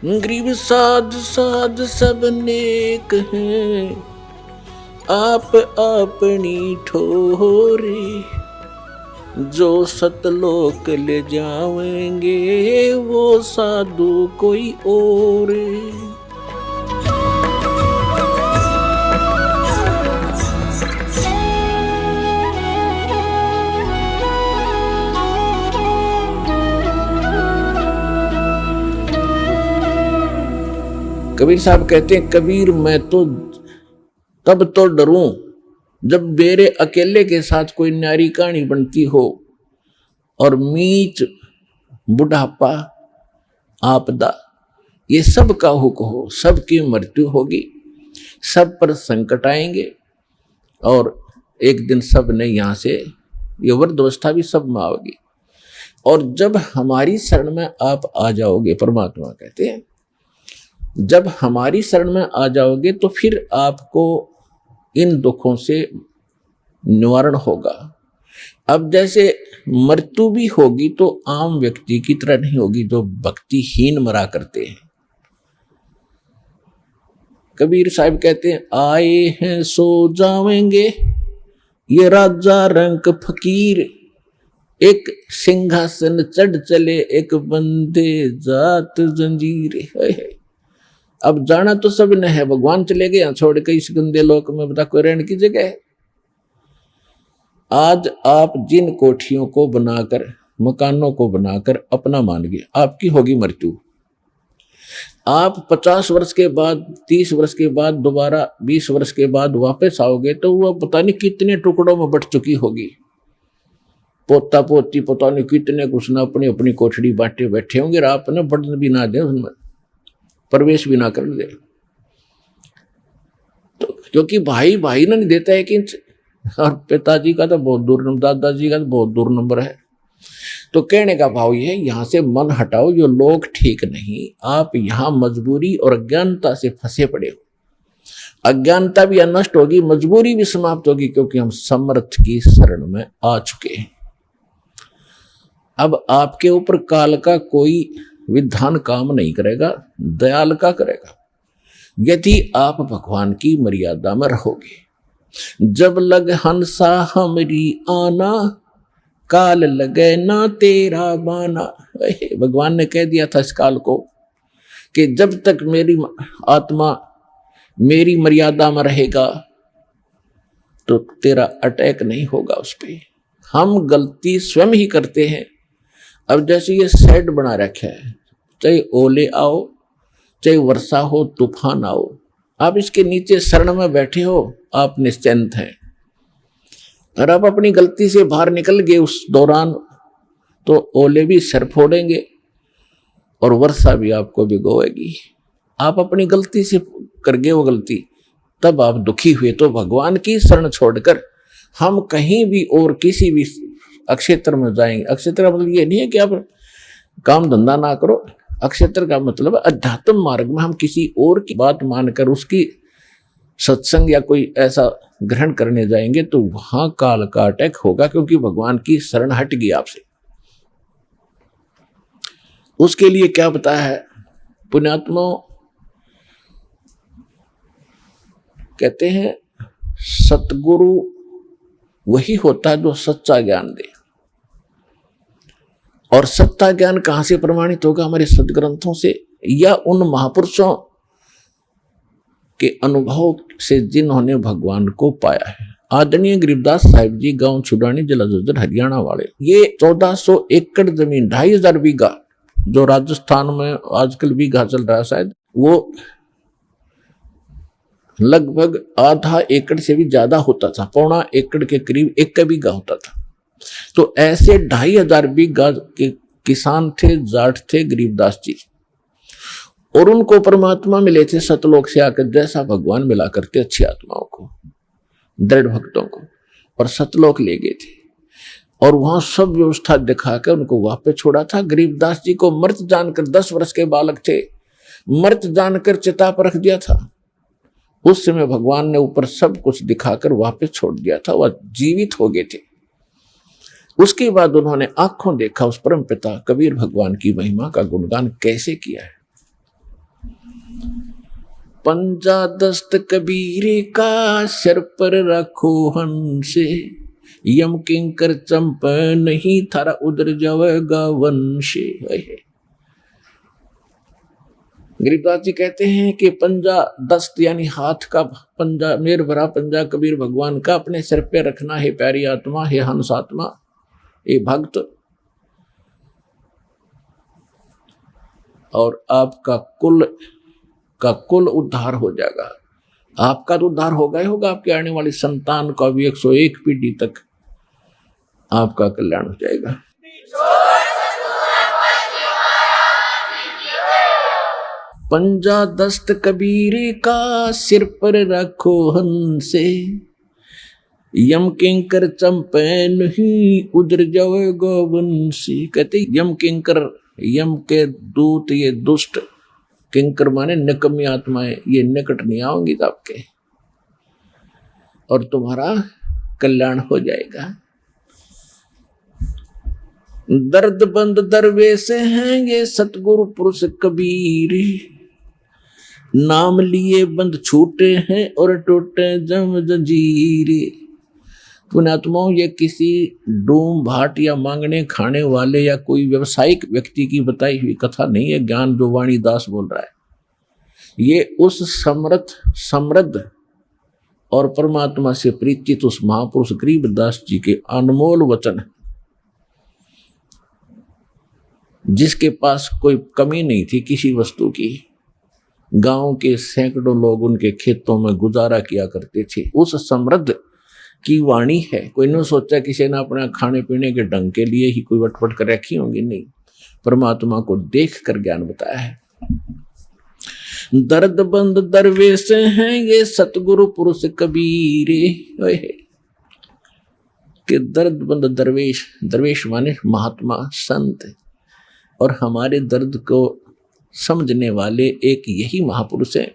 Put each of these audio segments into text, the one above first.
गरीब साध साध सब नेक हैं, आप अपनी ठोरे, जो सतलोक ले जाएंगे वो साधु कोई और। कबीर साहब कहते हैं, कबीर मैं तो तब तो डरूं जब मेरे अकेले के साथ कोई न्यारी कहानी बनती हो और मीच बुढ़ापा आपदा ये सब का हुक हो, सबकी मृत्यु होगी, सब पर संकट आएंगे और एक दिन सब ने यहां से ये वृद्धावस्था भी सब में आओगी। और जब हमारी शरण में आप आ जाओगे, परमात्मा कहते हैं जब हमारी शरण में आ जाओगे तो फिर आपको इन दुखों से निवारण होगा। अब जैसे मृत्यु भी होगी तो आम व्यक्ति की तरह नहीं होगी जो भक्तिहीन मरा करते हैं। कबीर साहब कहते हैं, आए हैं सो जावेंगे ये राजा रंक फकीर, एक सिंहासन चढ़ चले एक बंदे जात जंजीर है। अब जाना तो सब ने है, भगवान चले गए छोड़ के इस गंदे लोक में, बता कोई रहने की जगह है। आज आप जिन कोठियों को बनाकर, मकानों को बनाकर अपना मान गए, आपकी होगी मृत्यु। आप 50 वर्ष के बाद, 30 वर्ष के बाद, दोबारा 20 वर्ष के बाद वापस आओगे तो वह पता नहीं कितने टुकड़ों में बट चुकी होगी। पोता पोती पता नहीं कितने कुछ ना अपनी अपनी कोठड़ी बांटे बैठे होंगे, आपने बढ़न भी ना दे, उसमें प्रवेश भी ना कर दे। तो क्योंकि भाई भाई ना नहीं देता है कि, और पिताजी का तो बहुत दूर नंबर, दादाजी का तो बहुत दूर नंबर है। तो कहने का भाव ये है, यहां से मन हटाओ, जो लोग ठीक नहीं, आप यहां मजबूरी और अज्ञानता से फंसे पड़े हो। अज्ञानता भी नष्ट होगी, मजबूरी भी समाप्त होगी, क्योंकि हम समर्थ की शरण में आ चुके हैं। अब आपके ऊपर काल का कोई विधान काम नहीं करेगा, दयाल का करेगा, यदि आप भगवान की मर्यादा में रहोगे। जब लग हंसा हमरी आना, काल लगे ना तेरा बाना। भगवान ने कह दिया था इस काल को कि जब तक मेरी आत्मा मेरी मर्यादा में रहेगा तो तेरा अटैक नहीं होगा उस पर। हम गलती स्वयं ही करते हैं। अब जैसे ये शेड बना रखा है, चाहे ओले आओ, चाहे वर्षा हो, तूफान आओ, आप इसके नीचे शरण में बैठे हो, आप निश्चिंत हैं। और आप अपनी गलती से बाहर निकल गए उस दौरान तो ओले भी सर फोड़ेंगे और वर्षा भी आपको भिगोएगी। आप अपनी गलती से कर गए वो गलती, तब आप दुखी हुए। तो भगवान की शरण छोड़कर हम कहीं भी और किसी भी अक्षेत्र में जाएंगे। अक्षेत्र का मतलब ये नहीं है कि आप काम धंधा ना करो, अक्षेत्र का मतलब अध्यात्म मार्ग में हम किसी और की बात मानकर उसकी सत्संग या कोई ऐसा ग्रहण करने जाएंगे तो वहां काल का अटैक होगा, क्योंकि भगवान की शरण हट गई आपसे। उसके लिए क्या बताया है पुण्यात्मा, कहते हैं सतगुरु वही होता है जो सच्चा ज्ञान दे। और सत्ता ज्ञान कहां से प्रमाणित होगा? हमारे सदग्रंथों से या उन महापुरुषों के अनुभव से जिन्होंने भगवान को पाया है। आदरणीय गरीबदास साहिब जी, गांव छुड़ानी, जिला झज्जर, हरियाणा वाले, ये 1400 एकड़ जमीन, 2500 बीघा, जो राजस्थान में आजकल बीघा चल रहा है शायद, वो लगभग आधा एकड़ से भी ज्यादा होता था, 1.25 एकड़ के करीब 1 बीघा होता था। तो ऐसे 2500 बीघा के किसान थे, जाट थे गरीबदास जी, और उनको परमात्मा मिले थे सतलोक से आकर, जैसा भगवान मिला करते अच्छी आत्माओं को, दृढ़ भक्तों को, और सतलोक ले गए थे। और वहां सब व्यवस्था दिखाकर उनको वापस छोड़ा था। गरीबदास जी को मृत जानकर, 10 वर्ष के बालक थे, मृत जानकर चिता पर रख दिया था। उस समय भगवान ने ऊपर सब कुछ दिखाकर वापस छोड़ दिया था, वह जीवित हो गए थे। उसके बाद उन्होंने आंखों देखा उस परम पिता कबीर भगवान की महिमा का गुणगान कैसे किया है। पंजा दस्त कबीरे का सिर पर रखो हंसे, यम किंकर चंप नहीं थारा उधर जावेगा वंशे। गरीबदास जी कहते हैं कि पंजा दस्त यानी हाथ का पंजा, मेर भरा पंजा कबीर भगवान का अपने सिर पे रखना है प्यारी आत्मा, हे हंस आत्मा, हे भक्त, और आपका कुल उद्धार हो जाएगा। आपका तो उद्धार होगा ही होगा, आपके आने वाली संतान का भी 101 पीढ़ी तक आपका कल्याण हो जाएगा। पंजा दस्त कबीरे का सिर पर रखो हंसे, यम किंकर चंपे नहीं उधर जाएगा वंशी। कहते यम किंकर, यम के दूत, ये दुष्ट, किंकर माने निकम्मी आत्माएं, ये निकट नहीं आएंगी आपके, और तुम्हारा कल्याण हो जाएगा। दर्द बंद दरवेश हैं ये सतगुरु पुरुष कबीर, नाम लिए बंद छूटे हैं और टूटे जम जंजीरे। पुण्यात्माओं, ये किसी डूम भाट या मांगने खाने वाले या कोई व्यवसायिक व्यक्ति की बताई हुई कथा नहीं है, ज्ञान जो वाणी दास बोल रहा है। ये उस समृद्ध और परमात्मा से परिचित उस महापुरुष गरीबदास जी के अनमोल वचन, जिसके पास कोई कमी नहीं थी किसी वस्तु की। गांव के सैकड़ों लोग उनके खेतों में गुजारा किया करते थे। उस समृद्ध की वाणी है। कोई नहीं सोचा किसी ने अपना खाने पीने के ढंग के लिए ही कोई वटपट कर रखी होंगी, नहीं, परमात्मा को देख कर ज्ञान बताया है। दर्द बंद दरवेश हैं ये सतगुरु पुरुष कबीरे, कि दर्द बंद दरवेश, दरवेश माने महात्मा संत, और हमारे दर्द को समझने वाले एक यही महापुरुष है।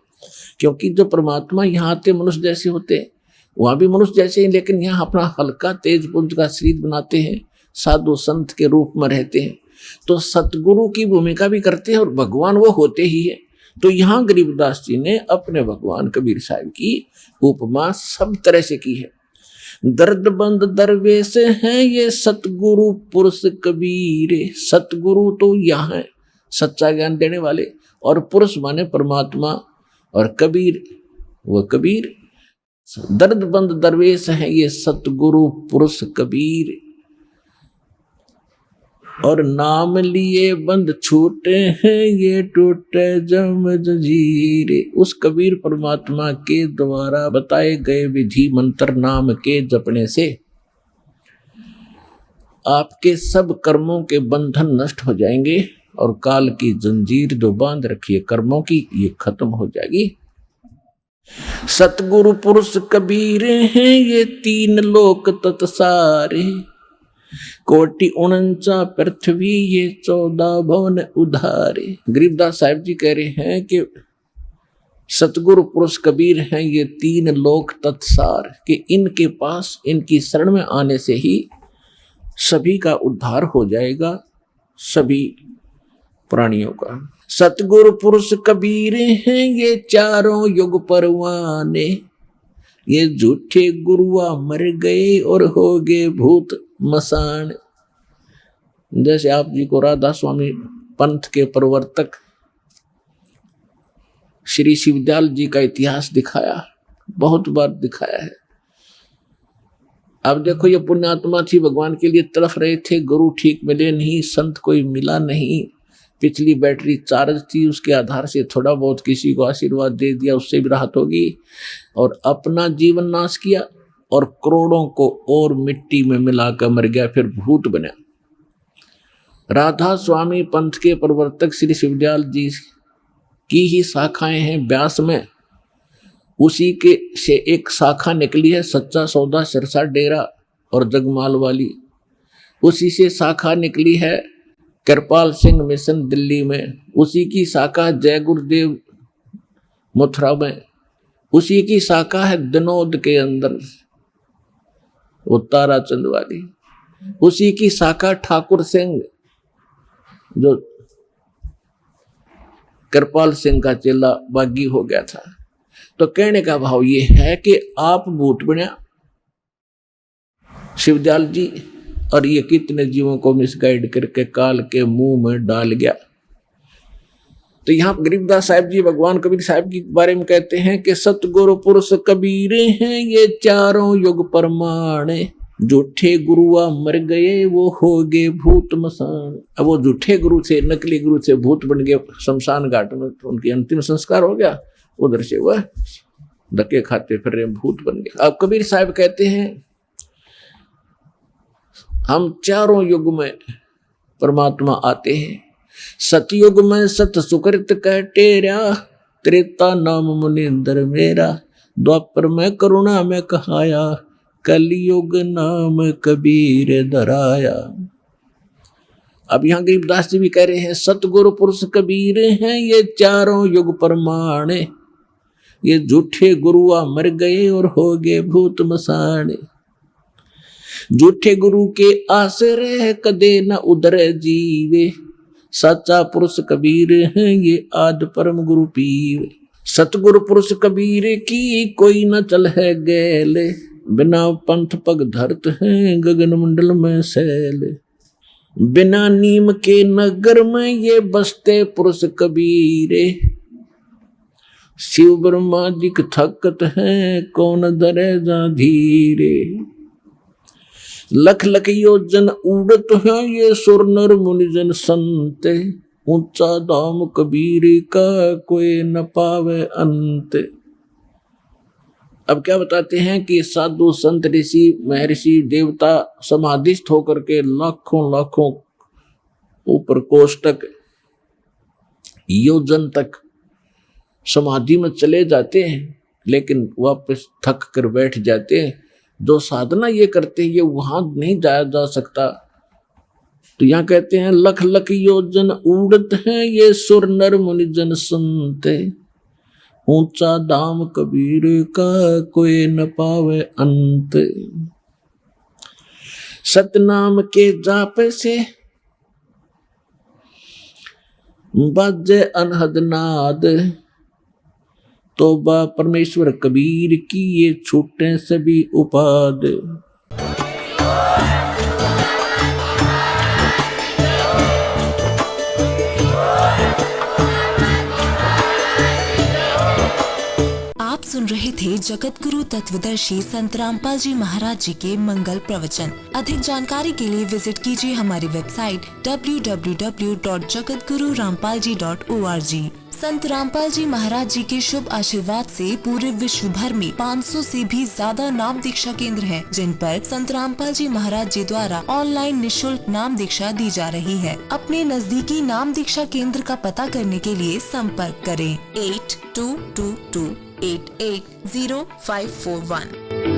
क्योंकि जो परमात्मा यहाँ आते मनुष्य जैसे होते, वहां भी मनुष्य जैसे ही, लेकिन यहाँ अपना हल्का तेज पुंज का शरीर बनाते हैं, साधु संत के रूप में रहते हैं, तो सतगुरु की भूमिका भी करते हैं, और भगवान वो होते ही है। तो यहाँ गरीबदास जी ने अपने भगवान कबीर साहब की उपमा सब तरह से की है। दर्द बंद दरवेश हैं ये सतगुरु पुरुष कबीरे। सतगुरु तो यहाँ है, सच्चा ज्ञान देने वाले, और पुरुष माने परमात्मा, और कबीर वो कबीर। दर्द बंद दरवेश हैं ये सतगुरु पुरुष कबीर, और नाम लिए बंद छूटे हैं ये टूटे जम जंजीरे। उस कबीर परमात्मा के द्वारा बताए गए विधि मंत्र नाम के जपने से आपके सब कर्मों के बंधन नष्ट हो जाएंगे, और काल की जंजीर जो बांध रखी है कर्मों की, ये खत्म हो जाएगी। सतगुरु पुरुष कबीर हैं ये 3 लोक तत्सारे, कोटि 49 पृथ्वी ये 14 भवन उधारे। गरीबदास साहिब जी कह रहे हैं कि सतगुरु पुरुष कबीर हैं ये 3 लोक तत्सार, कि इनके पास, इनकी शरण में आने से ही सभी का उद्धार हो जाएगा, सभी प्राणियों का। सतगुरु पुरुष कबीर हैं ये 4 युग परवाने, ये झूठे गुरुआ मर गए और हो गए भूत मसान। जैसे आप जी को राधा स्वामी पंथ के प्रवर्तक श्री शिवदयाल जी का इतिहास दिखाया, बहुत बार दिखाया है। अब देखो, ये पुण्यात्मा थी, भगवान के लिए तड़फ रहे थे, गुरु ठीक मिले नहीं, संत कोई मिला नहीं, पिछली बैटरी चार्ज थी, उसके आधार से थोड़ा बहुत किसी को आशीर्वाद दे दिया, उससे भी राहत होगी, और अपना जीवन नाश किया, और करोड़ों को और मिट्टी में मिलाकर मर गया, फिर भूत बना। राधा स्वामी पंथ के प्रवर्तक श्री शिवदयाल जी की ही शाखाएं हैं व्यास में, उसी के से एक शाखा निकली है सच्चा सौदा सिरसा डेरा और जगमाल वाली, उसी से शाखा निकली है कृपाल सिंह मिशन दिल्ली में, उसी की शाखा जय गुरुदेव मथुरा में, उसी की शाखा है दिनोद के अंदर वो ताराचंद वाली, उसी की शाखा ठाकुर सिंह जो कृपाल सिंह का चेला बागी हो गया था। तो कहने का भाव ये है कि आप भूत बना शिवदयाल जी, और ये कितने जीवों को मिसगाइड करके काल के मुंह में डाल गया। तो यहाँ गरीबदास साहब जी भगवान कबीर साहब के बारे में कहते हैं कि सतगुरु पुरुष कबीर हैं ये चारों युग प्रमाणे, झूठे गुरुआ मर गए वो हो गए भूत मसान। अब वो झूठे गुरु से, नकली गुरु से भूत बन गए शमशान घाट में, तो उनकी अंतिम संस्कार हो गया, उधर से वह धक्के खाते फिर रहे भूत बन गए। अब कबीर साहब कहते हैं हम चारों युग में परमात्मा आते हैं। सतयुग में सत सुकृत कह टेरा, त्रेता नाम मुनिंदर मेरा, द्वापर में करुणा में कहाया, कलयुग नाम कबीर धराया। अब यहाँ गरीबदास जी भी कह रहे हैं सतगुरु पुरुष कबीर हैं ये चारों युग प्रमाणे, ये झूठे गुरुआ मर गए और हो गए भूत मसाने। झूठे गुरु के आश्रय कदे न उधर जीवे, सच्चा पुरुष कबीर है ये आद परम गुरु पीवे। सतगुरु पुरुष कबीर की कोई न चल है गैले, बिना पंथ पग धरत है गगन मंडल में सैले। बिना नीम के नगर में ये बसते पुरुष कबीरे, शिव ब्रह्मा जी थकत है कौन धरे जा धीरे। लख लख योजन उड़त है ये सुर नर मुनिजन संत, ऊंचा धाम कबीर का कोई न पावे अंत। अब क्या बताते हैं कि साधु संत ऋषि महर्षि देवता समाधिस्थ होकर के लाखों लाखों ऊपर कोष तक योजन तक समाधि में चले जाते हैं, लेकिन वापस थक कर बैठ जाते हैं। जो साधना ये करते हैं ये वहां नहीं जाया जा सकता। तो यहाँ कहते हैं लख लख योजन उड़त है ये सुर नर मुनिजन सुनते, ऊंचा धाम कबीर का कोई न पावे अंत। सतनाम के जाप से बाजे अनहद नाद, तोबा परमेश्वर कबीर की ये छूटे सभी उपाद। आप सुन रहे थे जगत गुरु तत्वदर्शी संत रामपाल जी महाराज जी के मंगल प्रवचन। अधिक जानकारी के लिए विजिट कीजिए हमारी वेबसाइट www.jagatgururampalji.org। संत रामपाल जी महाराज जी के शुभ आशीर्वाद से पूरे विश्व भर में 500 से भी ज्यादा नाम दीक्षा केंद्र हैं, जिन पर संत रामपाल जी महाराज जी द्वारा ऑनलाइन निशुल्क नाम दीक्षा दी जा रही है। अपने नजदीकी नाम दीक्षा केंद्र का पता करने के लिए संपर्क करें 8222880541।